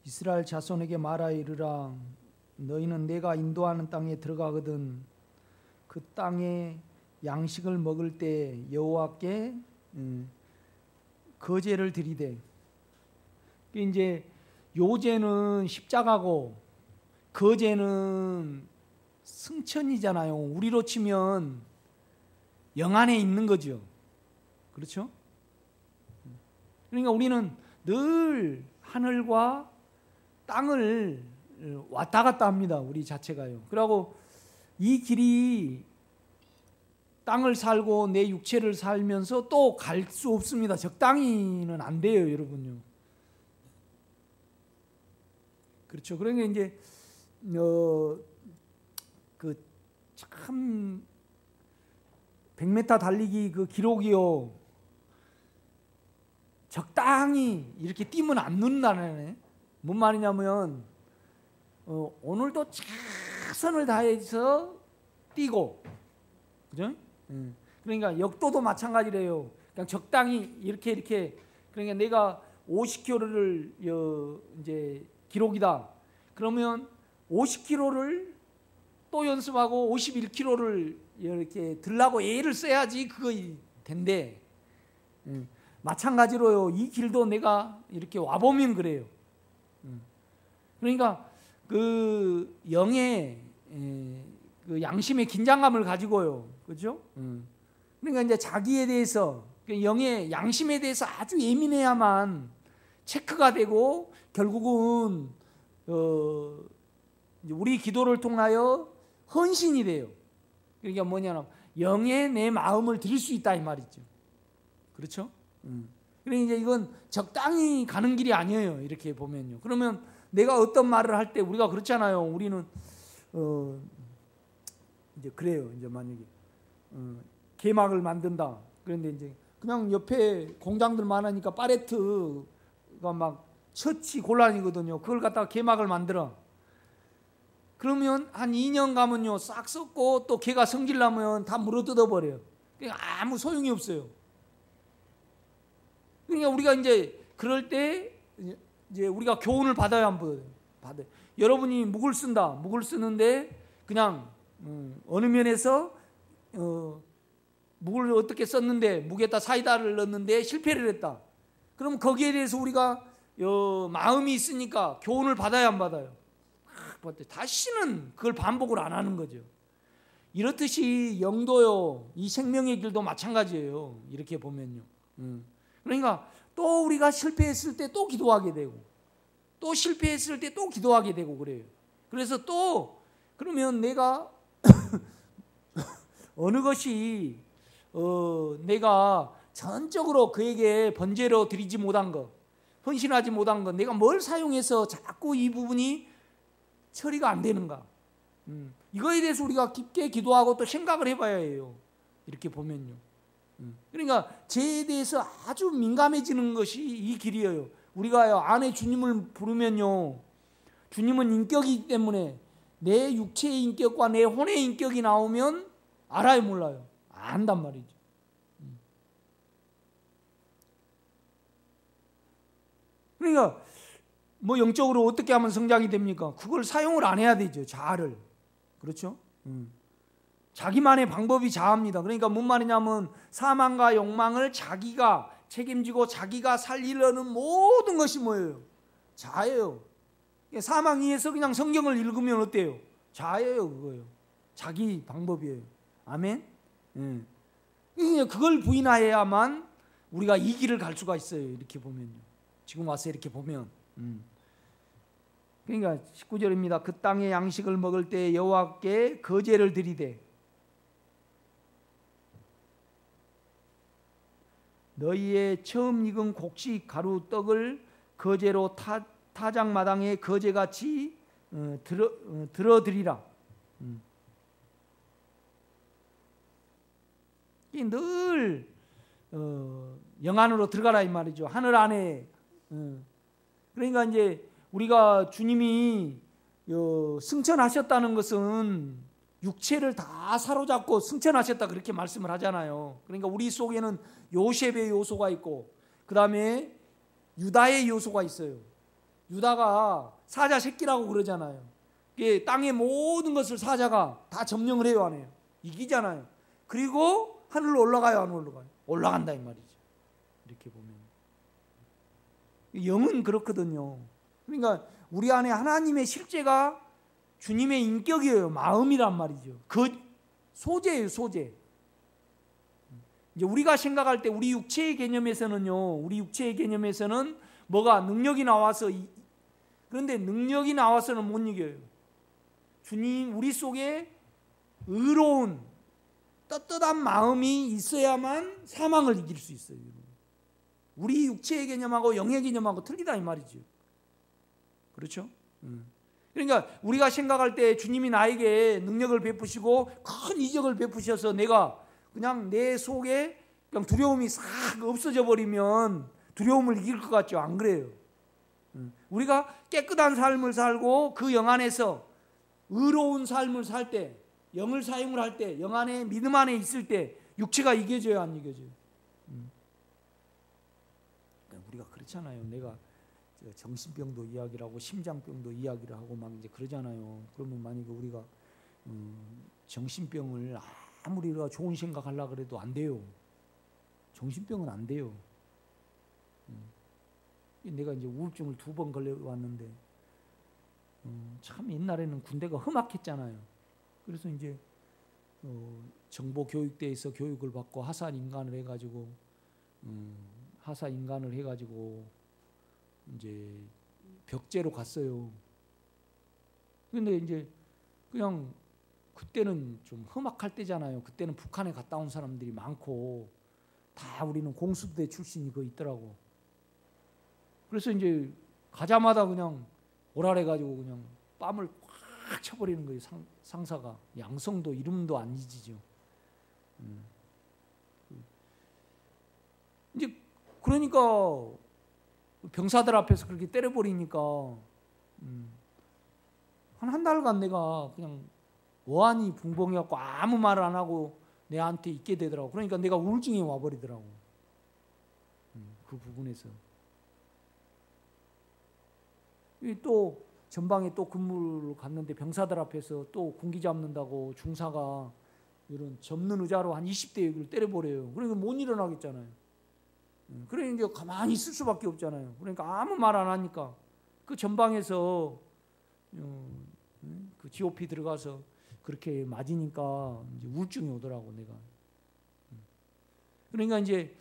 이스라엘 자손에게 말하 이르라. 너희는 내가 인도하는 땅에 들어가거든 그 땅에 양식을 먹을 때 여호와께 거제를 드리되. 이제 요제는 십자가고 거제는 승천이잖아요. 우리로 치면 영안에 있는 거죠. 그렇죠? 그러니까 우리는 늘 하늘과 땅을 왔다 갔다 합니다. 우리 자체가요. 그리고 이 길이 땅을 살고 내 육체를 살면서 또 갈 수 없습니다. 적당히는 안 돼요, 여러분요. 그렇죠. 그러니까 이제 그 참 100m 달리기 그 기록이요. 적당히 이렇게 뛰면 안 는다네. 뭔 말이냐면 오늘도 최선을 다해서 뛰고, 그죠? 그러니까 역도도 마찬가지래요. 그냥 적당히 이렇게 그러니까 내가 50km를 이제 기록이다. 그러면 50km를 또 연습하고 51km를 이렇게 들라고 애를 써야지 그거 된대. 마찬가지로요. 이 길도 내가 이렇게 와보면 그래요. 그러니까 그 영의 그 양심의 긴장감을 가지고요. 그렇죠? 그러니까 이제 자기에 대해서 영의 양심에 대해서 아주 예민해야만 체크가 되고 결국은 우리 기도를 통하여 헌신이 돼요. 그러니까 뭐냐면 영에 내 마음을 드릴 수 있다 이 말이죠. 그렇죠? 그러니까 이제 이건 적당히 가는 길이 아니에요. 이렇게 보면요. 그러면 내가 어떤 말을 할 때 우리가 그렇잖아요. 우리는 이제 그래요. 이제 만약에 개막을 만든다. 그런데 이제 그냥 옆에 공장들 많으니까 파레트가 막 처치 곤란이거든요. 그걸 갖다가 개막을 만들어. 그러면 한 2년 가면요 싹 썩고 또 개가 성질나면 다 물어뜯어 버려요. 그러니까 아무 소용이 없어요. 그러니까 우리가 이제 그럴 때 이제 우리가 교훈을 받아야 한번 받아요. 여러분이 묵을 쓴다. 묵을 쓰는데 그냥 어느 면에서 묵을 어떻게 썼는데 묵에다 사이다를 넣었는데 실패를 했다. 그럼 거기에 대해서 우리가 마음이 있으니까 교훈을 받아야 안 받아요? 다시는 그걸 반복을 안 하는 거죠. 이렇듯이 영도요, 이 생명의 길도 마찬가지예요. 이렇게 보면요. 그러니까 또 우리가 실패했을 때 또 기도하게 되고, 또 실패했을 때 또 기도하게 되고 그래요. 그래서 또 그러면 내가 어느 것이 내가 전적으로 그에게 번제로 드리지 못한 것, 헌신하지 못한 것, 내가 뭘 사용해서 자꾸 이 부분이 처리가 안 되는가? 이거에 대해서 우리가 깊게 기도하고 또 생각을 해봐야 해요. 이렇게 보면요. 그러니까 죄에 대해서 아주 민감해지는 것이 이 길이에요. 우리가 안에 주님을 부르면요, 주님은 인격이기 때문에 내 육체의 인격과 내 혼의 인격이 나오면 알아요, 몰라요? 안단 말이죠. 그러니까 뭐 영적으로 어떻게 하면 성장이 됩니까? 그걸 사용을 안 해야 되죠. 자아를. 그렇죠? 자기만의 방법이 자아입니다. 그러니까 뭔 말이냐면 사망과 욕망을 자기가 책임지고 자기가 살리려는 모든 것이 뭐예요? 자아예요. 사망 위에서 그냥 성경을 읽으면 어때요? 자아예요, 그거예요. 자기 방법이에요. 아멘? 그걸 부인해야만 우리가 이 길을 갈 수가 있어요. 이렇게 보면요. 지금 와서 이렇게 보면. 그러니까 19절입니다. 그 땅의 양식을 먹을 때 여호와께 거제를 드리되 너희의 처음 익은 곡식 가루 떡을 거제로 타작마당에 거제같이 들어드리라. 늘 영안으로 들어가라 이 말이죠. 하늘 안에. 그러니까 이제 우리가 주님이 승천하셨다는 것은 육체를 다 사로잡고 승천하셨다 그렇게 말씀을 하잖아요. 그러니까 우리 속에는 요셉의 요소가 있고 그 다음에 유다의 요소가 있어요. 유다가 사자 새끼라고 그러잖아요. 이게 땅의 모든 것을 사자가 다 점령을 해요, 안 해요? 이기잖아요. 그리고 하늘로 올라가요, 안 올라가요? 올라간다 이 말이죠. 이렇게 보면 영은 그렇거든요. 그러니까 우리 안에 하나님의 실제가 주님의 인격이에요. 마음이란 말이죠. 그 소재예요, 소재. 이제 우리가 생각할 때 우리 육체의 개념에서는요, 우리 육체의 개념에서는 뭐가 능력이 나와서, 그런데 능력이 나와서는 못 이겨요. 주님 우리 속에 의로운 떳떳한 마음이 있어야만 사망을 이길 수 있어요. 우리 육체의 개념하고 영의 개념하고 틀리다 이 말이죠. 그렇죠? 그러니까 우리가 생각할 때 주님이 나에게 능력을 베푸시고 큰 이적을 베푸셔서 내가 그냥 내 속에 그냥 두려움이 싹 없어져 버리면 두려움을 이길 것 같죠? 안 그래요. 우리가 깨끗한 삶을 살고 그 영 안에서 의로운 삶을 살 때, 영을 사용을 할 때, 영 안에 믿음 안에 있을 때 육체가 이겨져요, 안 이겨져요? 우리가 그렇잖아요. 내가 정신병도 이야기를 하고 심장병도 이야기를 하고 막 이제 그러잖아요. 그러면 만약에 우리가 정신병을 아무리 우리가 좋은 생각하려고 그래도 안 돼요. 정신병은 안 돼요. 내가 이제 우울증을 2번 걸려왔는데 참 옛날에는 군대가 험악했잖아요. 그래서 이제 정보교육대에서 교육을 받고 하사인간을 해가지고 하사인간을 해가지고 이제 벽제로 갔어요. 근데 이제 그냥 그때는 좀 험악할 때잖아요. 그때는 북한에 갔다 온 사람들이 많고 다 우리는 공수부대 출신이 그 있더라고. 그래서 이제 가자마자 그냥 오랄해가지고 그냥 뺨을 꽉 쳐버리는 거예요. 상사가. 양성도 이름도 안 잊으죠. 이제 그러니까 병사들 앞에서 그렇게 때려버리니까 한 달간 내가 그냥 어안이 붕붕해갖고 아무 말을 안 하고 내한테 있게 되더라고. 그러니까 내가 우울증이 와버리더라고. 그 부분에서. 또 전방에 또 근무를 갔는데 병사들 앞에서 또 군기 잡는다고 중사가 이런 접는 의자로 한 20대를 때려버려요. 그러니까 못 일어나겠잖아요. 그러니까 이제 가만히 있을 수밖에 없잖아요. 그러니까 아무 말 안 하니까 그 전방에서 그 GOP 들어가서 그렇게 맞으니까 이제 우울증이 오더라고 내가. 그러니까 이제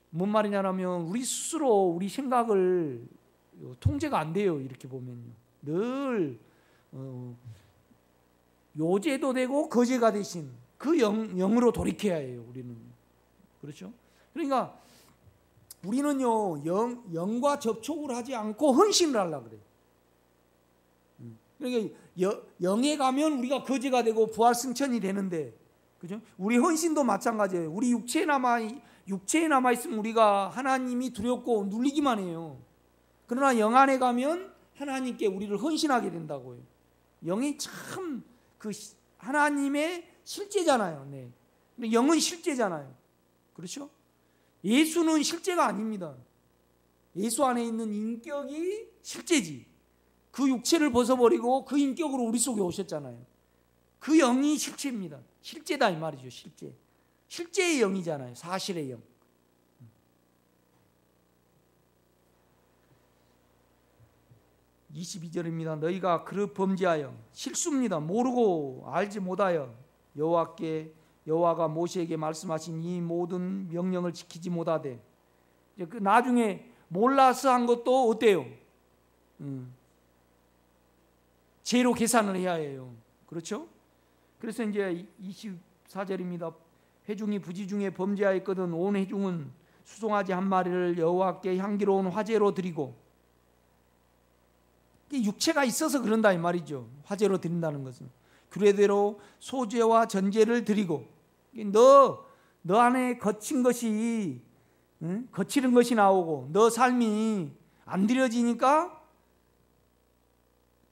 뭔 말이냐면 우리 스스로 우리 생각을 통제가 안 돼요. 이렇게 보면요. 늘 요제도 되고 거제가 되신 그 영으로 돌이켜야 해요. 우리는. 그렇죠? 그러니까 우리는요 영과 접촉을 하지 않고 헌신을 하려고 그래요. 그러니까 영에 가면 우리가 거제가 되고 부활승천이 되는데, 그죠? 우리 헌신도 마찬가지예요. 우리 육체에 남아 있으면 우리가 하나님이 두렵고 눌리기만 해요. 그러나 영 안에 가면 하나님께 우리를 헌신하게 된다고요. 영이 참 그 하나님의 실제잖아요. 네. 근데 영은 실제잖아요. 그렇죠? 예수는 실제가 아닙니다. 예수 안에 있는 인격이 실제지. 그 육체를 벗어버리고 그 인격으로 우리 속에 오셨잖아요. 그 영이 실체입니다. 실제다 이 말이죠. 실제. 실제의 영이잖아요. 사실의 영. 22절입니다. 너희가 그릇 범죄하여 실수입니다. 모르고 알지 못하여 여호와가 모세에게 말씀하신 이 모든 명령을 지키지 못하되, 이제 그 나중에 몰라서 한 것도 어때요? 죄로 계산을 해야 해요. 그렇죠? 그래서 이제 24절입니다. 회중이 부지 중에 범죄하였거든 온 회중은 수송아지 한 마리를 여호와께 향기로운 화제로 드리고, 육체가 있어서 그런다 이 말이죠. 화제로 드린다는 것은 규례대로 소제와 전제를 드리고, 너 안에 거친 것이 거칠은 것이 나오고 너 삶이 안 드려지니까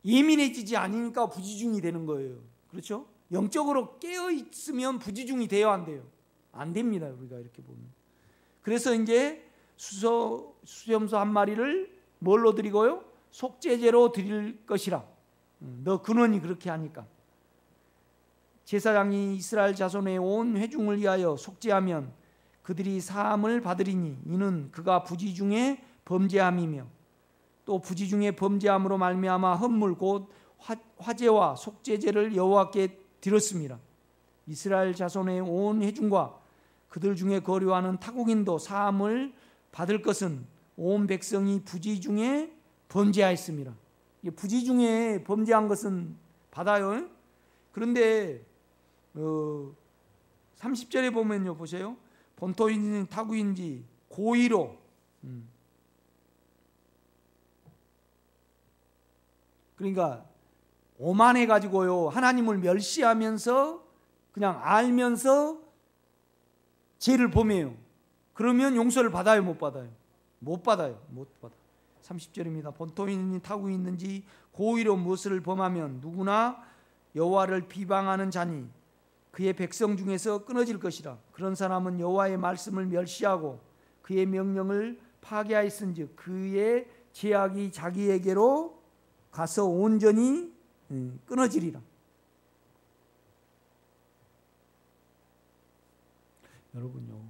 예민해지지 않으니까 부지중이 되는 거예요. 그렇죠? 영적으로 깨어 있으면 부지중이 돼요, 안 돼요? 안 됩니다. 우리가 이렇게 보면. 그래서 이제 수염소 한 마리를 뭘로 드리고요? 속죄제로 드릴 것이라. 너 근원이 그렇게 하니까. 제사장이 이스라엘 자손의 온 회중을 위하여 속죄하면 그들이 사함을 받으리니 이는 그가 부지 중에 범죄함이며 또 부지 중에 범죄함으로 말미암아 헌물 곧 화제와 속죄제를 여호와께 드렸습니다. 이스라엘 자손의 온 회중과 그들 중에 거류하는 타국인도 사함을 받을 것은 온 백성이 부지 중에 범죄하였습니다. 부지 중에 범죄한 것은 받아요. 그런데 30절에 보면요, 보세요. 본토인지 타국인지 고의로 그러니까 오만해 가지고요 하나님을 멸시하면서 그냥 알면서 죄를 범해요. 그러면 용서를 받아요, 못 받아요? 못 받아요. 못 받아. 30절입니다. 본토인이 타고 있는지 고의로 무엇을 범하면 누구나 여호와를 비방하는 자니 그의 백성 중에서 끊어질 것이라. 그런 사람은 여호와의 말씀을 멸시하고 그의 명령을 파괴하였은즉 그의 죄악이 자기에게로 가서 온전히 끊어지리라. 여러분요,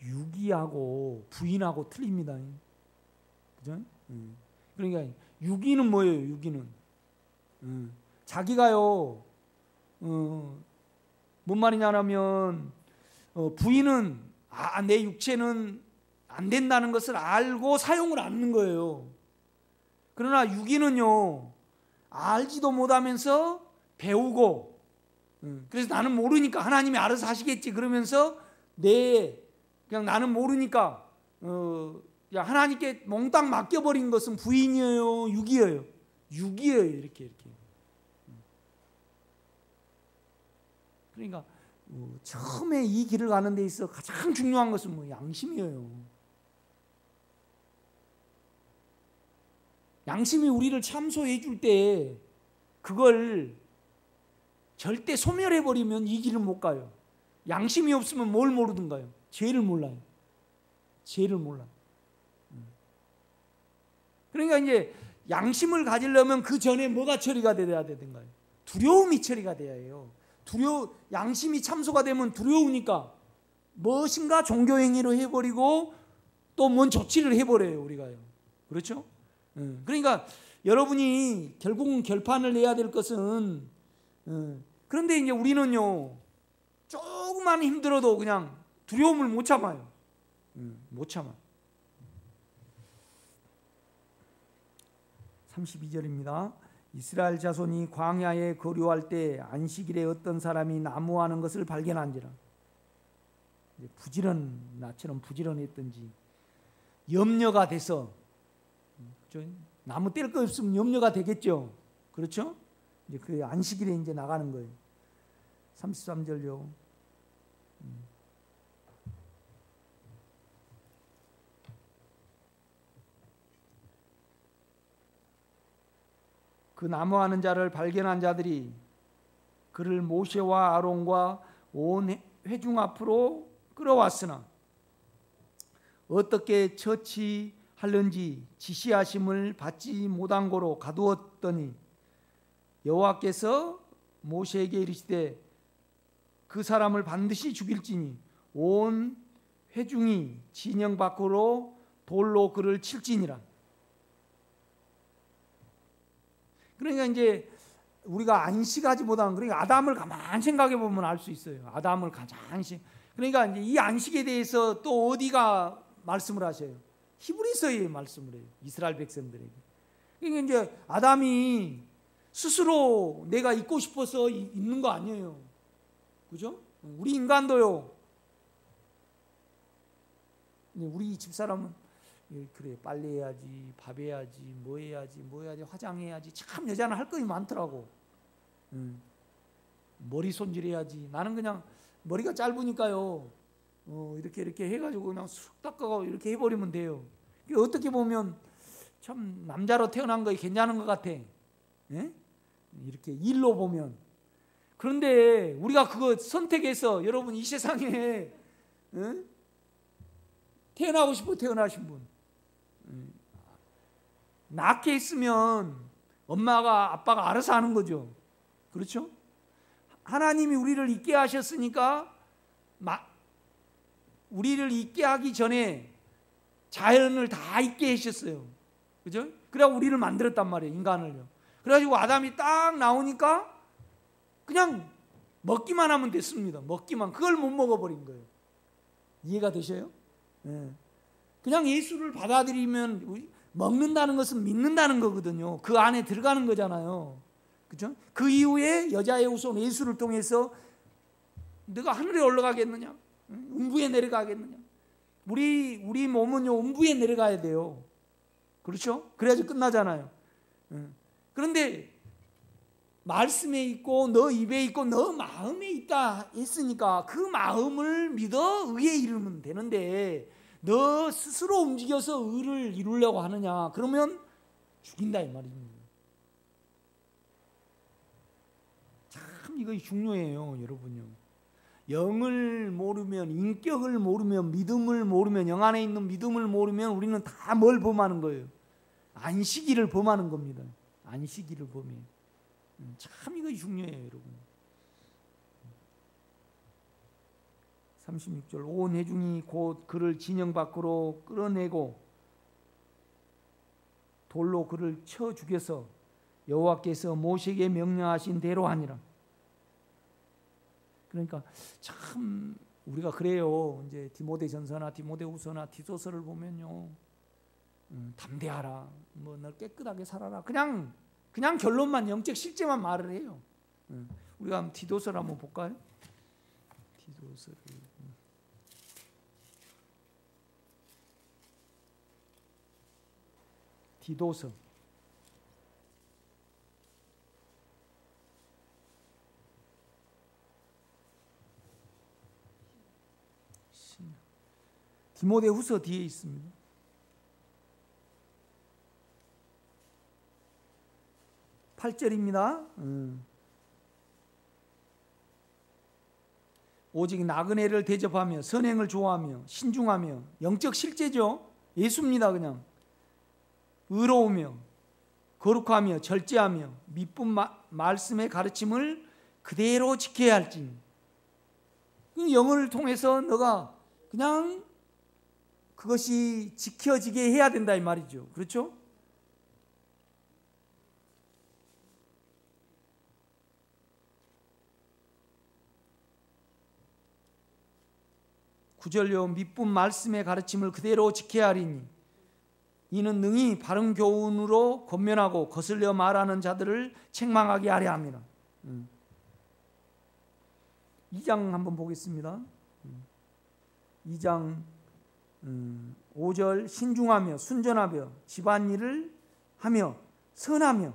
유기하고 부인하고 틀립니다. 그죠? 그러니까 유기는 뭐예요? 유기는 자기가요 뭔 말이냐면 부인은 내 육체는 안 된다는 것을 알고 사용을 않는 거예요. 그러나 유기는요 알지도 못하면서 배우고 그래서 나는 모르니까 하나님이 알아서 하시겠지 그러면서 그냥 나는 모르니까 그냥 하나님께 몽땅 맡겨버린 것은 부인이에요, 유기예요? 유기예요. 이렇게. 그러니까 처음에 이 길을 가는 데 있어 가장 중요한 것은 뭐 양심이에요. 양심이 우리를 참소해 줄 때 그걸 절대 소멸해 버리면 이 길을 못 가요. 양심이 없으면 뭘 모르든가요? 죄를 몰라요. 죄를 몰라. 그러니까 이제 양심을 가지려면 그 전에 뭐가 처리가 돼야 되든가요? 두려움이 처리가 돼야 해요. 양심이 참소가 되면 두려우니까 무엇인가 종교행위로 해버리고 또 뭔 조치를 해버려요, 우리가요. 그렇죠? 그러니까 여러분이 결국은 결판을 내야 될 것은 그런데 이제 우리는요 조금만 힘들어도 그냥 두려움을 못 참아요. 못 참아. 32절입니다. 이스라엘 자손이 광야에 거류할 때 안식일에 어떤 사람이 나무하는 것을 발견한지라. 나처럼 부지런했던지 염려가 돼서 나무 뗄 거 없으면 염려가 되겠죠. 그렇죠? 이제 그 안식일에 이제 나가는 거예요. 33절요. 그 나무하는 자를 발견한 자들이 그를 모세와 아론과 온 회중 앞으로 끌어왔으나 어떻게 처치할는지 지시하심을 받지 못한 고로 가두었더니 여호와께서 모세에게 이르시되 그 사람을 반드시 죽일지니 온 회중이 진영 밖으로 돌로 그를 칠지니라. 그러니까 이제 우리가 안식하지 못한, 그러니까 아담을 가만히 생각해 보면 알 수 있어요. 아담을 가만히. 그러니까 이제 이 안식에 대해서 또 어디가 말씀을 하셔요? 히브리서에 말씀을 해요. 이스라엘 백성들에게. 그러니까 이제 아담이 스스로 내가 있고 싶어서 있는 거 아니에요. 그죠? 우리 인간도요. 우리 집사람은 그래, 빨래해야지, 밥 해야지, 뭐 해야지, 화장해야지. 참 여자는 할 것이 많더라고. 머리 손질해야지. 나는 그냥 머리가 짧으니까요. 이렇게 해가지고 그냥 쑥 닦아가고 이렇게 해버리면 돼요. 어떻게 보면 참 남자로 태어난 거 괜찮은 것 같아. 예? 이렇게 일로 보면. 그런데 우리가 그거 선택해서 여러분 이 세상에 태어나고 싶어 태어나신 분. 낳게 했으면 엄마가 아빠가 알아서 하는 거죠. 그렇죠? 하나님이 우리를 있게 하셨으니까 우리를 있게 하기 전에 자연을 다 있게 하셨어요. 그죠? 그래 우리를 만들었단 말이에요. 인간을요. 그래가지고 아담이 딱 나오니까 그냥 먹기만 하면 됐습니다. 먹기만. 그걸 못 먹어버린 거예요. 이해가 되셔요? 네. 그냥 예수를 받아들이면 먹는다는 것은 믿는다는 거거든요. 그 안에 들어가는 거잖아요. 그죠? 그 이후에 여자의 후손 예수를 통해서 너가 하늘에 올라가겠느냐? 음부에 내려가겠느냐? 우리 몸은요 음부에 내려가야 돼요. 그렇죠? 그래야지 끝나잖아요. 그런데 말씀에 있고 너 입에 있고 너 마음에 있다 했으니까 그 마음을 믿어 의에 이르면 되는데 너 스스로 움직여서 의를 이루려고 하느냐? 그러면 죽인다 이 말입니다. 참 이거 중요해요, 여러분요. 영을 모르면, 인격을 모르면, 믿음을 모르면, 영 안에 있는 믿음을 모르면 우리는 다 뭘 범하는 거예요? 안식일을 범하는 겁니다. 안식일을 범해요. 참 이거 중요해요, 여러분. 36절 온 회중이 곧 그를 진영 밖으로 끌어내고 돌로 그를 쳐 죽여서 여호와께서 모세에게 명령하신 대로 하니라. 그러니까 참 우리가 그래요. 이제 디모데전서나 디모데후서나 디도서를 보면요, 담대하라, 뭐 널 깨끗하게 살아라. 그냥 결론만 영적 실제만 말을 해요. 우리가 한번 디도서를 한번 볼까요? 디도서를 디도서 디모데후서 뒤에 있습니다. 8절입니다. 오직 나그네를 대접하며 선행을 좋아하며 신중하며, 영적 실제죠. 예수입니다. 그냥 의로우며 거룩하며 절제하며 미쁜 말씀의 가르침을 그대로 지켜야 할지니. 그 영을 통해서 너가 그냥 그것이 지켜지게 해야 된다 이 말이죠. 그렇죠? 구절요 미쁜 말씀의 가르침을 그대로 지켜야 하리니 이는 능히 바른 교훈으로 권면하고 거슬려 말하는 자들을 책망하게 하려 합니다. 2장 한번 보겠습니다. 2장 5절 신중하며 순전하며 집안일을 하며 선하며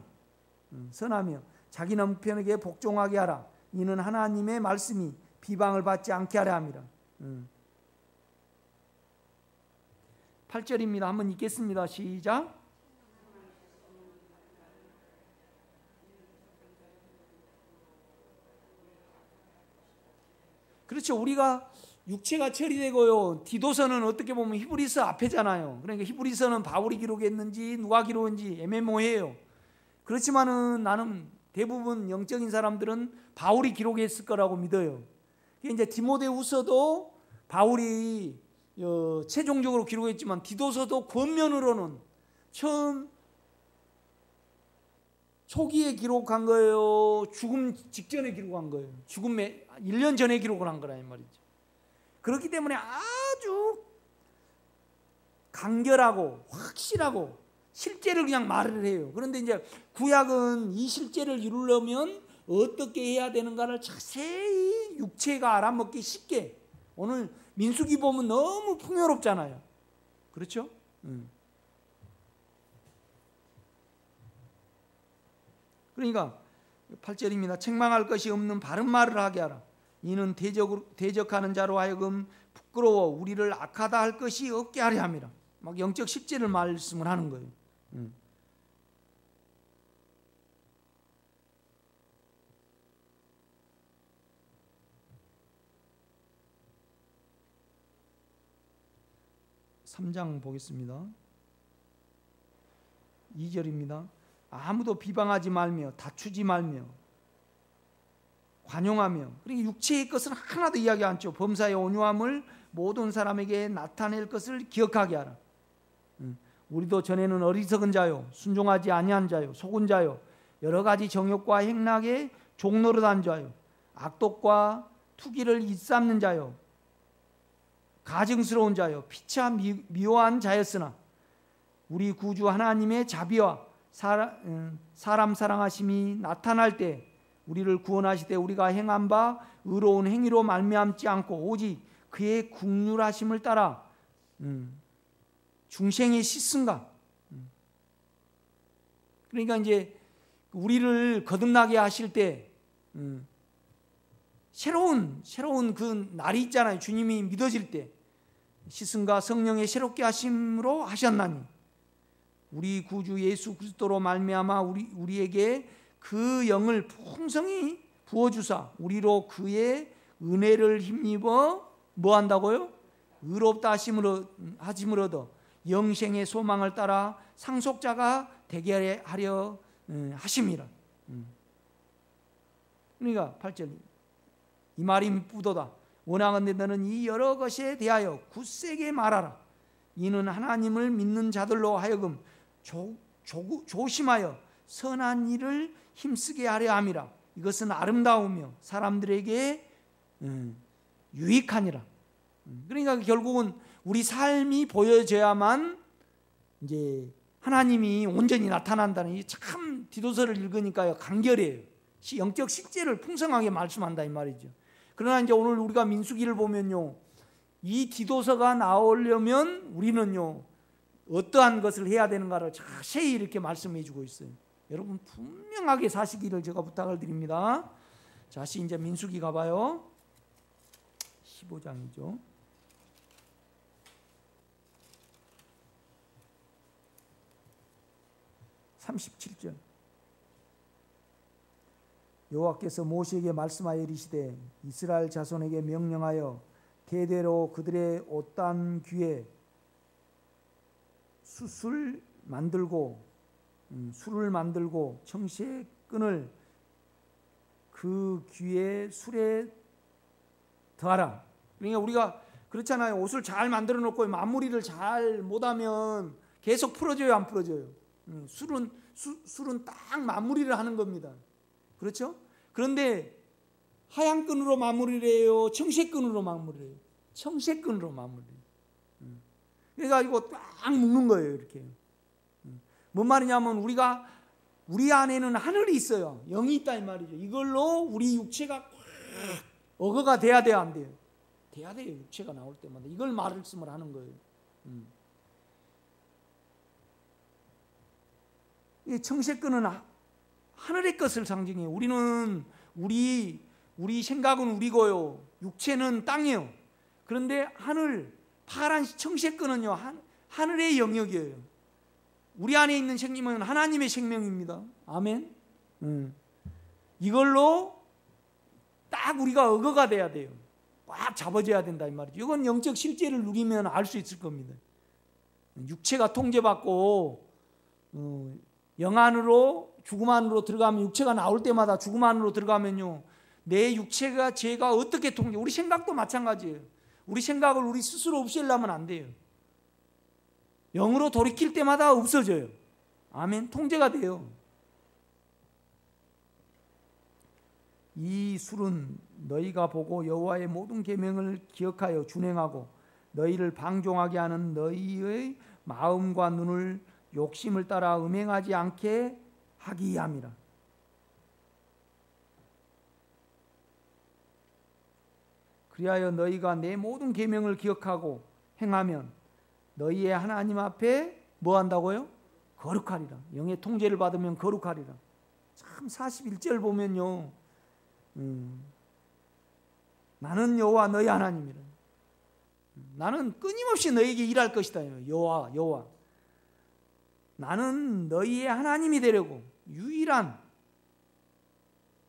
자기 남편에게 복종하게 하라. 이는 하나님의 말씀이 비방을 받지 않게 하려 함이라. 8절입니다. 한번 읽겠습니다. 시작. 그렇죠. 우리가 육체가 처리되고요. 디도서는 어떻게 보면 히브리서 앞에잖아요. 그러니까 히브리서는 바울이 기록했는지 누가 기록했는지 애매모호해요. 그렇지만은 나는 대부분 영적인 사람들은 바울이 기록했을 거라고 믿어요. 이제 디모데후서도 바울이 최종적으로 기록했지만 디도서도 권면으로는 처음 초기에 기록한 거예요? 죽음 직전에 기록한 거예요? 죽음에 1년 전에 기록을 한 거라 이 말이죠. 그렇기 때문에 아주 간결하고 확실하고 실제를 그냥 말을 해요. 그런데 이제 구약은 이 실제를 이루려면 어떻게 해야 되는가를 자세히 육체가 알아먹기 쉽게. 오늘 민수기 보면 너무 풍요롭잖아요. 그렇죠? 그러니까 8절입니다. 책망할 것이 없는 바른 말을 하게 하라. 이는 대적하는 자로 하여금 부끄러워 우리를 악하다 할 것이 없게 하려 함이라. 막 영적 실제를 말씀을 하는 거예요. 3장 보겠습니다. 2절입니다. 아무도 비방하지 말며 다투지 말며 관용하며. 그러니까 육체의 것은 하나도 이야기 않죠. 범사의 온유함을 모든 사람에게 나타낼 것을 기억하게 하라. 우리도 전에는 어리석은 자요 순종하지 아니한 자요 속은 자요 여러 가지 정욕과 행락에 종노릇한 자요 악독과 투기를 일삼는 자요 가증스러운 자요 피차 미워한 자였으나 우리 구주 하나님의 자비와 사람 사랑하심이 나타날 때 우리를 구원하시되 우리가 행한 바 의로운 행위로 말미암지 않고 오직 그의 긍휼하심을 따라 중생의 씻음과. 그러니까 이제 우리를 거듭나게 하실 때 새로운 그 날이 있잖아요. 주님이 믿어질 때 씻음과 성령의 새롭게 하심으로 하셨나니 우리 구주 예수 그리스도로 말미암아 우리에게 그 영을 풍성히 부어주사 우리로 그의 은혜를 힘입어 뭐 한다고요? 의롭다 하심을 얻어 영생의 소망을 따라 상속자가 되게 하려 하심이라. 그러니까 8절 이 말이 미쁘도다. 원하건대 너는 이 여러 것에 대하여 굳세게 말하라. 이는 하나님을 믿는 자들로 하여금 조심하여 선한 일을 힘쓰게 하려 함이라. 이것은 아름다우며 사람들에게 유익하니라. 그러니까 결국은 우리 삶이 보여져야만 이제 하나님이 온전히 나타난다는, 참 디도서를 읽으니까요 간결해요. 영적 실제를 풍성하게 말씀한다 이 말이죠. 그러나 이제 오늘 우리가 민수기를 보면요, 이 디도서가 나오려면 우리는요 어떠한 것을 해야 되는가를 자세히 이렇게 말씀해 주고 있어요. 여러분 분명하게 사시기를 제가 부탁을 드립니다. 다시 이제 민수기 가봐요. 15장이죠. 37절 여호와께서 모세에게 말씀하여 이르시되 이스라엘 자손에게 명령하여 대대로 그들의 옷단 귀에 술을 만들고 청새 끈을 그 귀에 술에 더하라. 그러니까 우리가 그렇잖아요. 옷을 잘 만들어 놓고 마무리를 잘 못하면 계속 풀어져요, 안 풀어져요? 술은 딱 마무리를 하는 겁니다. 그렇죠? 그런데 하얀 끈으로 마무리를 해요? 청새끈으로 마무리를 해요? 청새끈으로 마무리를 해요. 그러니까 이거 딱 묶는 거예요, 이렇게. 뭔 말이냐면 우리 안에는 하늘이 있어요. 영이 있다 이 말이죠. 이걸로 우리 육체가 꽉 어거가 돼야 돼요, 안 돼요? 돼야 돼요. 육체가 나올 때마다 이걸 말씀을 하는 거예요. 이 청새끈은 하늘의 것을 상징해요. 우리 생각은 우리고요, 육체는 땅이요. 그런데 파란 청새끈은요 하늘의 영역이에요. 우리 안에 있는 생명은 하나님의 생명입니다. 아멘. 이걸로 딱 우리가 어거가 돼야 돼요. 꽉 잡아줘야 된다 이 말이죠. 이건 영적 실제를 누리면 알 수 있을 겁니다. 육체가 통제받고 영 안으로 죽음 안으로 들어가면, 육체가 나올 때마다 죽음 안으로 들어가면요 내 육체가 죄가 어떻게 우리 생각도 마찬가지예요. 우리 생각을 우리 스스로 없애려면 안 돼요. 영으로 돌이킬 때마다 없어져요. 아멘. 통제가 돼요. 이 술은 너희가 보고 여호와의 모든 계명을 기억하여 준행하고 너희를 방종하게 하는 너희의 마음과 눈을 욕심을 따라 음행하지 않게 하기 함이라. 그리하여 너희가 내 모든 계명을 기억하고 행하면 너희의 하나님 앞에 뭐 한다고요? 거룩하리라. 영의 통제를 받으면 거룩하리라. 참 41절 보면요, 나는 여호와 너희 하나님이라. 나는 끊임없이 너희에게 일할 것이다. 여호와 나는 너희의 하나님이 되려고. 유일한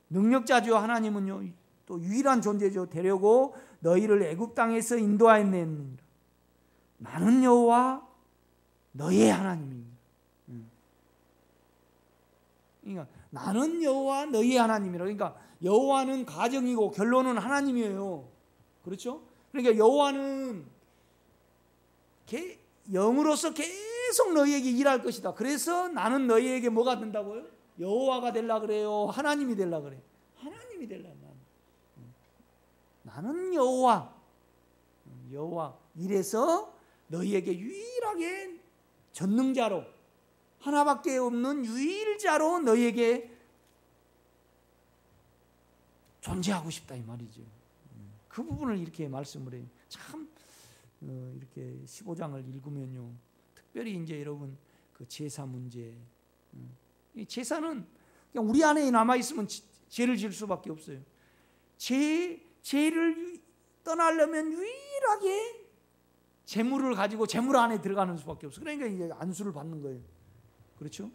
능력자죠. 하나님은요 또 유일한 존재죠. 되려고 너희를 애굽 땅에서 인도하였느니라. 나는 여호와 너희의 하나님입니다. 그러니까 나는 여호와 너희 하나님이라. 그러니까 여호와는 가정이고 결론은 하나님이에요. 그렇죠? 그러니까 여호와는 영으로서 계속 너희에게 일할 것이다. 그래서 나는 너희에게 뭐가 된다고요? 여호와가 되려 그래요? 하나님이 되려 그래요? 하나님이 되려. 나는 여호와 이래서 너희에게 유일하게 전능자로, 하나밖에 없는 유일자로 너희에게 존재하고 싶다 이 말이죠. 그 부분을 이렇게 말씀을 해요. 참 이렇게 15장을 읽으면요, 특별히 이제 여러분 그 제사 문제, 이 제사는 그냥 우리 안에 남아 있으면 죄를 지을 수밖에 없어요. 죄를 떠나려면 유일하게 재물을 가지고 재물 안에 들어가는 수밖에 없어. 그러니까 이제 안수를 받는 거예요. 그렇죠?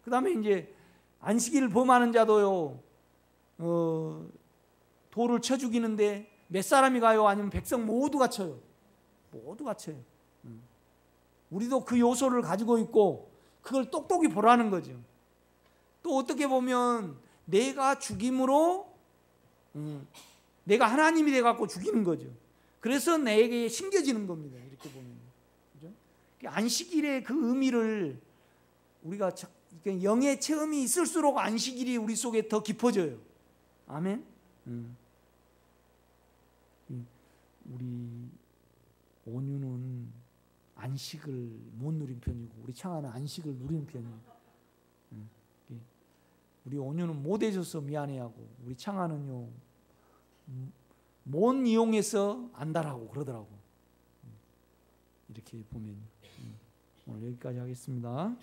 그 다음에 이제 안식일을 범하는 자도요, 돌을 쳐 죽이는데 몇 사람이 가요? 아니면 백성 모두가 쳐요? 모두가 쳐요. 우리도 그 요소를 가지고 있고 그걸 똑똑히 보라는 거죠. 또 어떻게 보면 내가 죽임으로 내가 하나님이 돼갖고 죽이는 거죠. 그래서 내게 심겨지는 겁니다. 이렇게 보면. 그죠? 안식일의 그 의미를 우리가 영의 체험이 있을수록 안식일이 우리 속에 더 깊어져요. 아멘. 우리 온유는 안식을 못 누린 편이고 우리 창아는 안식을 누리는 편이에요. 우리 온유는 못 해줘서 미안해하고 우리 창아는요 못 이용해서 안달하고 그러더라고. 이렇게 보면 오늘 여기까지 하겠습니다.